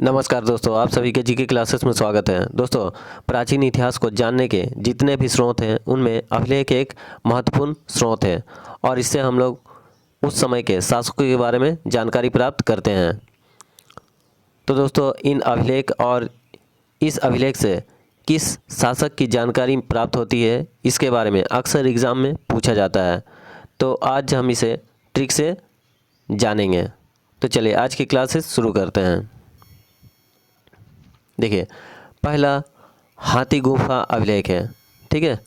नमस्कार दोस्तों, आप सभी के जीके क्लासेस में स्वागत है। दोस्तों, प्राचीन इतिहास को जानने के जितने भी स्रोत हैं उनमें अभिलेख एक महत्वपूर्ण स्रोत है और इससे हम लोग उस समय के शासकों के बारे में जानकारी प्राप्त करते हैं। तो दोस्तों, इन अभिलेख और इस अभिलेख से किस शासक की जानकारी प्राप्त होती है, इसके बारे में अक्सर एग्ज़ाम में पूछा जाता है। तो आज हम इसे ट्रिक से जानेंगे। तो चलिए आज की क्लासेस शुरू करते हैं। देखिए, पहला हाथी गुफा अभिलेख है। ठीक है,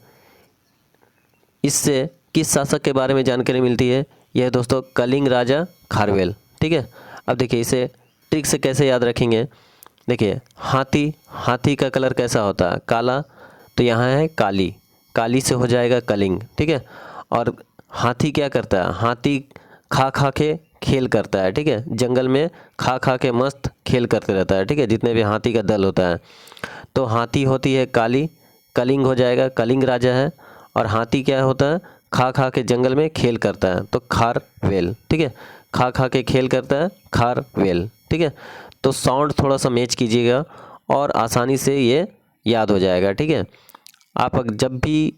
इससे किस शासक के बारे में जानकारी मिलती है? यह दोस्तों कलिंग राजा खारवेल। ठीक है, अब देखिए इसे ट्रिक से कैसे याद रखेंगे। देखिए, हाथी का कलर कैसा होता है? काला। तो यहाँ है काली, काली से हो जाएगा कलिंग। ठीक है, और हाथी क्या करता है? हाथी खा के खेल करता है। ठीक है, जंगल में खा के मस्त खेल करते रहता है। ठीक है, जितने भी हाथी का दल होता है। तो हाथी होती है काली, कलिंग हो जाएगा, कलिंग राजा है। और हाथी क्या होता है? खा के जंगल में खेल करता है, तो खारवेल। ठीक है, खा के खेल करता है, खारवेल। ठीक है, तो साउंड थोड़ा सा मैच कीजिएगा और आसानी से ये याद हो जाएगा। ठीक है, आप जब भी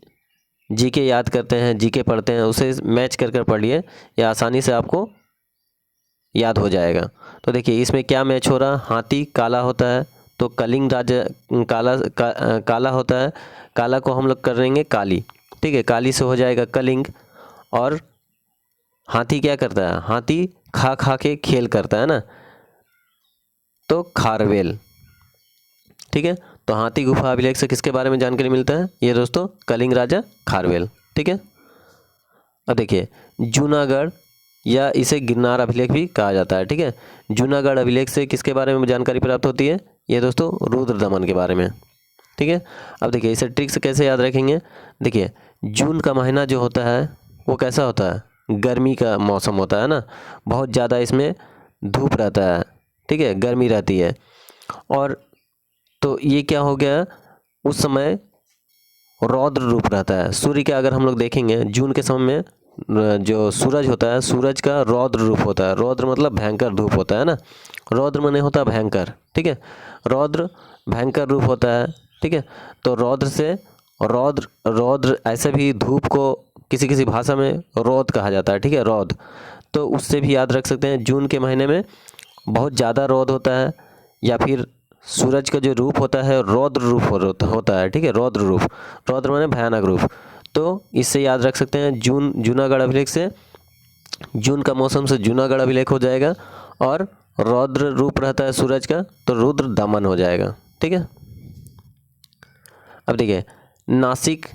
जीके याद करते हैं, जीके पढ़ते हैं, उसे मैच कर पढ़िए, या आसानी से आपको याद हो जाएगा। तो देखिए इसमें क्या मैच हो रहा? हाथी काला होता है तो कलिंग राजा काला होता है। काला को हम लोग कर देंगे काली। ठीक है, काली से हो जाएगा कलिंग। और हाथी क्या करता है? हाथी खा के खेल करता है ना, तो खारवेल। ठीक है, तो हाथी गुफा अभिलेख से किसके बारे में जानकारी मिलता है? ये दोस्तों कलिंग राजा खारवेल। ठीक है, अब देखिए जूनागढ़, या इसे गिरनार अभिलेख भी कहा जाता है। ठीक है, जूनागढ़ अभिलेख से किसके बारे में जानकारी प्राप्त होती है? ये दोस्तों रुद्रदमन के बारे में। ठीक है, अब देखिए इसे ट्रिक से कैसे याद रखेंगे। देखिए, जून का महीना जो होता है वो कैसा होता है? गर्मी का मौसम होता है ना, बहुत ज़्यादा इसमें धूप रहता है। ठीक है, गर्मी रहती है। और तो ये क्या हो गया, उस समय रौद्र रूप रहता है सूर्य का। अगर हम लोग देखेंगे जून के समय में जो सूरज होता है, सूरज का रौद्र रूप होता है। रौद्र मतलब भयंकर धूप होता है ना, रौद्र माने होता है भयंकर। ठीक है, रौद्र भयंकर रूप होता है। ठीक है, तो रौद्र से रौद्र ऐसे भी धूप को किसी किसी भाषा में रौद कहा जाता है। ठीक है, रौद, तो उससे भी याद रख सकते हैं जून के महीने में बहुत ज़्यादा रौद होता है, या फिर सूरज का जो रूप होता है रौद्र रूप होता है। ठीक है, रौद्र रूप, रौद्र माने भयानक रूप। तो इससे याद रख सकते हैं जूनागढ़ अभिलेख से जून का मौसम से जूनागढ़ अभिलेख हो जाएगा, और रौद्र रूप रहता है सूरज का तो रुद्र दमन हो जाएगा। ठीक है, अब देखिए नासिक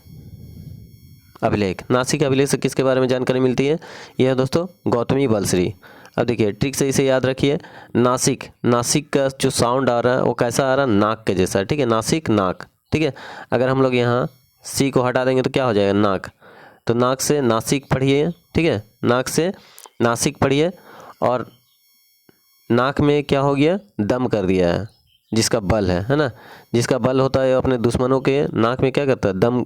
अभिलेख से किसके बारे में जानकारी मिलती है? यह है दोस्तों गौतमी बलश्री। अब देखिए ट्रिक से इसे याद रखिए। नासिक का जो साउंड आ रहा है वो कैसा आ रहा है? नाक के जैसा। ठीक है, नासिक, नाक। ठीक है, अगर हम लोग यहाँ सी को हटा देंगे तो क्या हो जाएगा? नाक। तो नाक से नासिक पढ़िए। ठीक है, नाक से नासिक पढ़िए। और नाक में क्या हो गया? दम कर दिया है, जिसका बल है ना, जिसका बल होता है अपने दुश्मनों के नाक में क्या करता है? दम,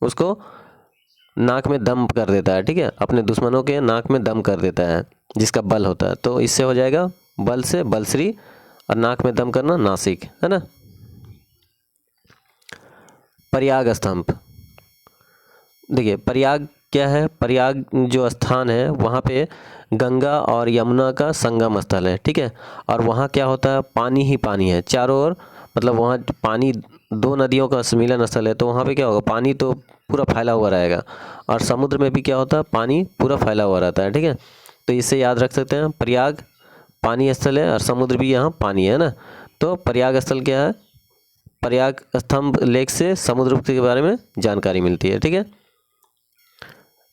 उसको नाक में दम कर देता है। ठीक है, अपने दुश्मनों के नाक में दम कर देता है, जिसका बल होता है। तो इससे हो जाएगा बल से बलश्री, और नाक में दम करना नासिक, है ना। प्रयाग स्तंभ। देखिए प्रयाग क्या है? प्रयाग जो स्थान है वहाँ पे गंगा और यमुना का संगम स्थल है। ठीक है, और वहाँ क्या होता है? पानी ही पानी है चारों ओर, मतलब वहाँ पानी, दो नदियों का सम्मिलन स्थल है। तो वहाँ पे क्या होगा? पानी तो पूरा फैला हुआ रहेगा, और समुद्र में भी क्या होता है? पानी पूरा फैला हुआ रहता है। ठीक है, तो इससे याद रख सकते हैं प्रयाग पानी स्थल है, और समुद्र भी यहाँ पानी है ना। तो प्रयाग स्थल क्या है? प्रयाग स्तंभ लेख से समुद्र के बारे में जानकारी मिलती है। ठीक है,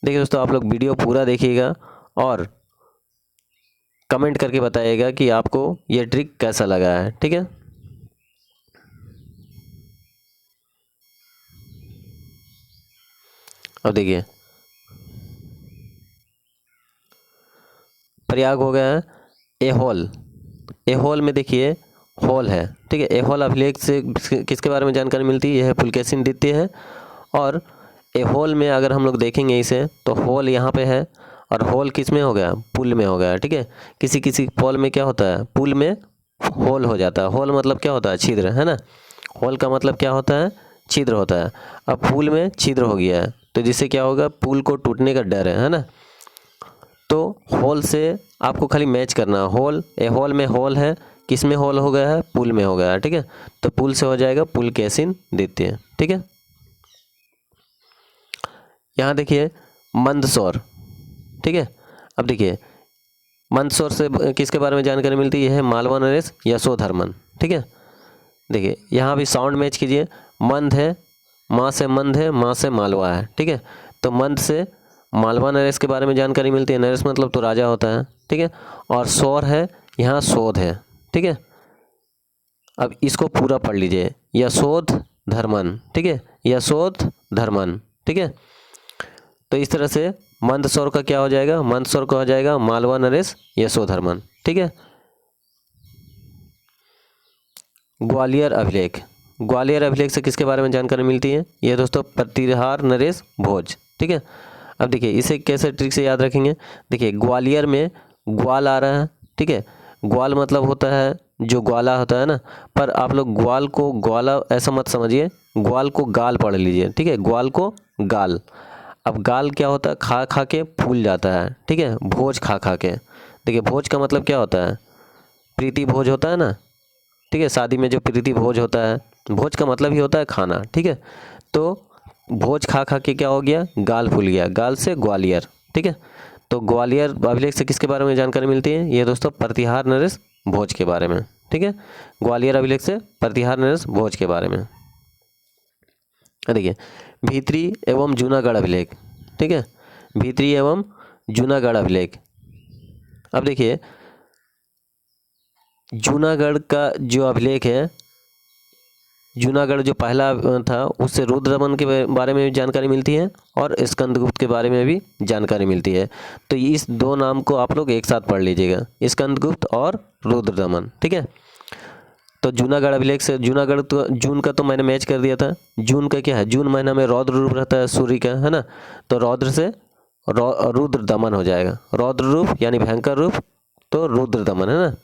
देखिए दोस्तों, आप लोग वीडियो पूरा देखिएगा और कमेंट करके बताइएगा कि आपको ये ट्रिक कैसा लगा है। ठीक है, अब देखिए प्रयाग हो गया है। एहोल में देखिए होल है। ठीक है, एहोल अभिलेख से किसके बारे में जानकारी मिलती है? यह है पुलकेशिन द्वितीय है। और एहोल में अगर हम लोग देखेंगे इसे, तो होल यहाँ पे है, और होल किस में हो गया? पुल में हो गया। ठीक है, किसी किसी पोल में क्या होता है? पुल में होल हो जाता है। होल मतलब क्या होता है? छिद्र, है ना। होल का मतलब क्या होता है? छिद्र होता है। अब पुल में छिद्र हो गया है तो जिससे क्या होगा? पुल को टूटने का डर है ना। तो होल से आपको खाली मैच करना, होल ए होल में होल है, किस में होल हो गया है? पुल में हो गया है, ठीक है। तो पुल से हो जाएगा पुल केसिन देते हैं, ठीक है। यहाँ देखिए मंदसौर, ठीक है। अब देखिए मंदसौर से किसके बारे में जानकारी मिलती है? मालवा नरेश यशोधर्मन, ठीक है। देखिए यहाँ भी साउंड मैच कीजिए। मंद है, माँ से मंद है, माँ से मालवा है, ठीक है। तो मंद से मालवा नरेश के बारे में जानकारी मिलती है। नरेश मतलब तो राजा होता है, ठीक है। और सौर है, यहाँ शोध है, ठीक है। अब इसको पूरा पढ़ लीजिए, यशोध धर्मन, ठीक है, यशोध धर्मन, ठीक है। तो इस तरह से मंदसौर का क्या हो जाएगा? मंदसौर का हो जाएगा मालवा नरेश यशोधर्मन, ठीक है। ग्वालियर अभिलेख, ग्वालियर अभिलेख से किसके बारे में जानकारी मिलती है? ये दोस्तों प्रतिहार नरेश भोज, ठीक है। अब देखिए इसे कैसे ट्रिक से याद रखेंगे? देखिए ग्वालियर में ग्वाल आ रहा है, ठीक है। ग्वाल मतलब होता है जो ग्वाला होता है ना, पर आप लोग ग्वाल को ग्वाला ऐसा मत समझिए, ग्वाल को गाल पढ़ लीजिए, ठीक है। ग्वाल को गाल। अब गाल क्या होता है? खा खा के फूल जाता है, ठीक है। भोज खा खा के। देखिए भोज का मतलब क्या होता है? प्रीति भोज होता है ना, ठीक है। शादी में जो प्रीति भोज होता है, भोज का मतलब ही होता है खाना, ठीक है। तो भोज खा खा के क्या हो गया? गाल फूल गया, गाल से ग्वालियर, ठीक है। तो ग्वालियर अभिलेख से किसके बारे में जानकारी मिलती है? ये दोस्तों प्रतिहार नरेश भोज के बारे में, ठीक है। ग्वालियर अभिलेख से प्रतिहार नरेश भोज के बारे में। देखिए भीतरी एवं जूनागढ़ अभिलेख, ठीक है। भीतरी एवं जूनागढ़ अभिलेख। अब देखिए जूनागढ़ का जो अभिलेख है, जूनागढ़ जो पहला था उससे रुद्रदमन के बारे में भी जानकारी मिलती है और स्कंदगुप्त के बारे में भी जानकारी मिलती है। तो इस दो नाम को आप लोग एक साथ पढ़ लीजिएगा, स्कंदगुप्त और रुद्रदमन, ठीक है। तो जूनागढ़ अभिलेख से, जूनागढ़ तो जून का तो मैंने मैच कर दिया था। जून का क्या है? जून महीना में रौद्र रूप रहता है सूर्य का, है ना। तो रौद्र से रुद्र दमन हो जाएगा। रौद्र रूप यानी भयंकर रूप, तो रुद्र दमन, है ना।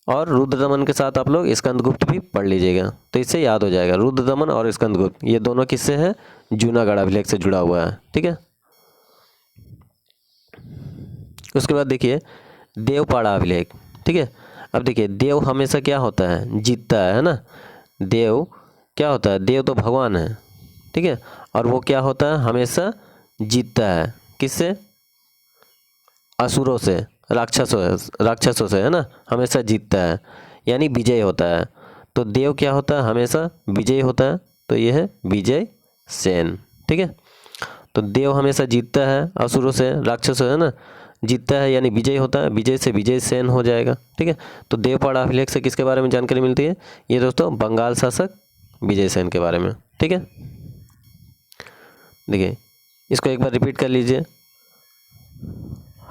और रुद्र दमन के साथ आप लोग स्कंदगुप्त भी पढ़ लीजिएगा, तो इससे याद हो जाएगा। रुद्र दमन और स्कंदगुप्त ये दोनों किससे हैं? जूनागढ़ अभिलेख से जुड़ा हुआ है, ठीक है। उसके बाद देखिए देवपाड़ा अभिलेख, ठीक है। अब देखिए देव हमेशा क्या होता है? जीतता है ना। देव क्या होता है? देव तो भगवान है, ठीक है। और वो क्या होता है? हमेशा जीतता है। किससे? असुरों से, राक्षसों से, है ना। हमेशा जीतता है यानी विजय होता है। तो देव क्या होता है? हमेशा विजय होता है। तो ये है विजय सेन, ठीक है। तो देव हमेशा जीतता है असुरों से, राक्षसों से, है ना। जीतता है यानी विजय होता है, विजय से विजय सेन हो जाएगा, ठीक है। तो देवपाड़ा अभिलेख से किसके बारे में जानकारी मिलती है? ये दोस्तों बंगाल शासक विजय सेन के बारे में, ठीक है। देखिए इसको एक बार रिपीट कर लीजिए।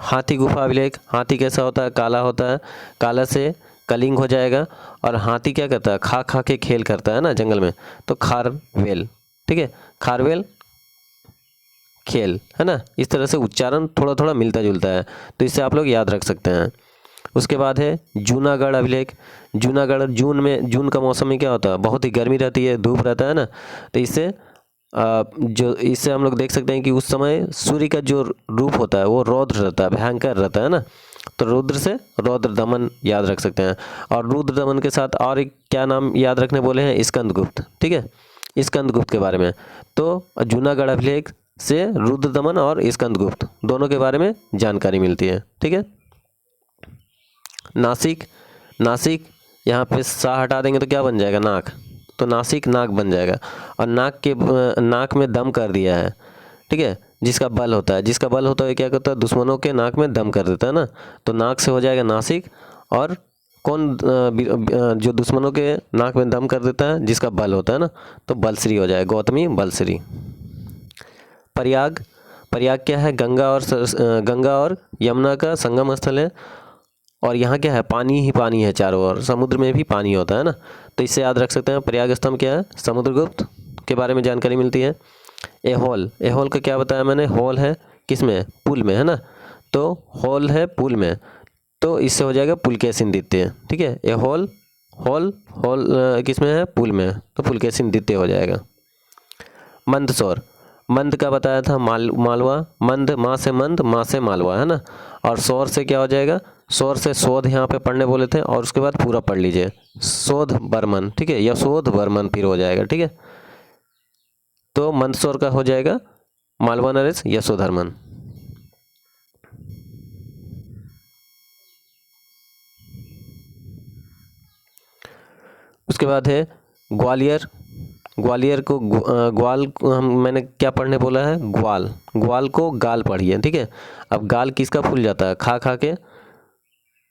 हाथी गुफा अभिलेख। हाथी कैसा होता है? काला होता है। काला से कलिंग हो जाएगा। और हाथी क्या करता है? खा खा के खेल करता है ना जंगल में, तो खारवेल, ठीक है। खारवेल खेल, है ना। इस तरह से उच्चारण थोड़ा थोड़ा मिलता जुलता है, तो इससे आप लोग याद रख सकते हैं। उसके बाद है जूनागढ़ अभिलेख। जूनागढ़ जून में, जून का मौसम में क्या होता है? बहुत ही गर्मी रहती है, धूप रहता है ना। तो इससे हम लोग देख सकते हैं कि उस समय सूर्य का जो रूप होता है वो रौद्र रहता है, भयंकर रहता है ना। तो रुद्र से रौद्र दमन याद रख सकते हैं। और रुद्र दमन के साथ और एक क्या नाम याद रखने बोले हैं? स्कंदगुप्त, ठीक है। स्कंदगुप्त के बारे में तो जूनागढ़ अभिलेख से रुद्र दमन और स्कंदगुप्त दोनों के बारे में जानकारी मिलती है, ठीक है। नासिक। नासिक यहाँ पे सा हटा देंगे तो क्या बन जाएगा? नाक। तो नासिक नाक बन जाएगा। और नाक में दम कर दिया है, ठीक है। जिसका बल होता है, जिसका बल होता है क्या करता है? दुश्मनों के नाक में दम कर देता है ना। तो नाक से हो जाएगा नासिक। और कौन जो दुश्मनों के नाक में दम कर देता है? जिसका बल होता है ना, तो बलश्री हो जाएगा, गौतमी बलश्री। प्रयाग। प्रयाग क्या है? गंगा और यमुना का संगम स्थल है। और यहाँ क्या है? पानी ही पानी है चारों ओर, समुद्र में भी पानी होता है ना। तो इससे याद रख सकते हैं। प्रयाग स्तंभ क्या है? समुद्रगुप्त के बारे में जानकारी मिलती है। एहोल। एहोल का क्या बताया मैंने? होल है किस में? पुल में, है ना। तो होल है पुल में। तो इससे हो जाएगा पुलकेशिन द्वितीय। ठीक है, ये होल होल होल किसमें है, पुल में है, तो पुलकेशिन द्वितीय हो जाएगा। मंदसौर, मंद का बताया था मालवा, मंद माँ से मंद, माँ से मालवा, है ना। और सौर से क्या हो जाएगा, सौर से शोध यहाँ पे पढ़ने बोले थे, और उसके बाद पूरा पढ़ लीजिए, शोध बर्मन। ठीक है, यशोध बर्मन फिर हो जाएगा। ठीक है, तो मंदसौर का हो जाएगा मालवा नरेश यशोधर्मन। उसके बाद है ग्वालियर। ग्वालियर को ग्वाल मैंने क्या पढ़ने बोला है, ग्वाल। ग्वाल को गाल पढ़िए। ठीक है, अब गाल किसका फूल जाता है, खा खा के।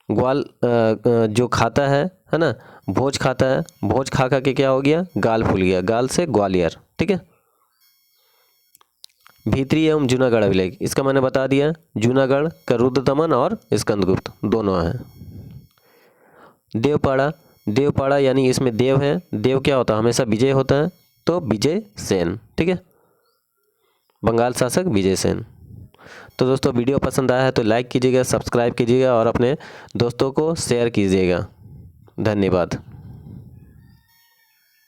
ग्वाल जो खाता है ना, भोज खाता है, भोज खा खा के क्या हो गया, गाल फूल गया, गाल से ग्वालियर। ठीक है, भीतरी एवं जूनागढ़ अभिलेख, इसका मैंने बता दिया, जूनागढ़ का रुद्रदमन और स्कंदगुप्त दोनों हैं। देवपाड़ा, देवपाड़ा यानी इसमें देव है, देव क्या होता है, हमेशा विजय होता है, तो विजय सेन। ठीक है, बंगाल शासक विजय सेन। तो दोस्तों वीडियो पसंद आया है तो लाइक कीजिएगा, सब्सक्राइब कीजिएगा और अपने दोस्तों को शेयर कीजिएगा। धन्यवाद।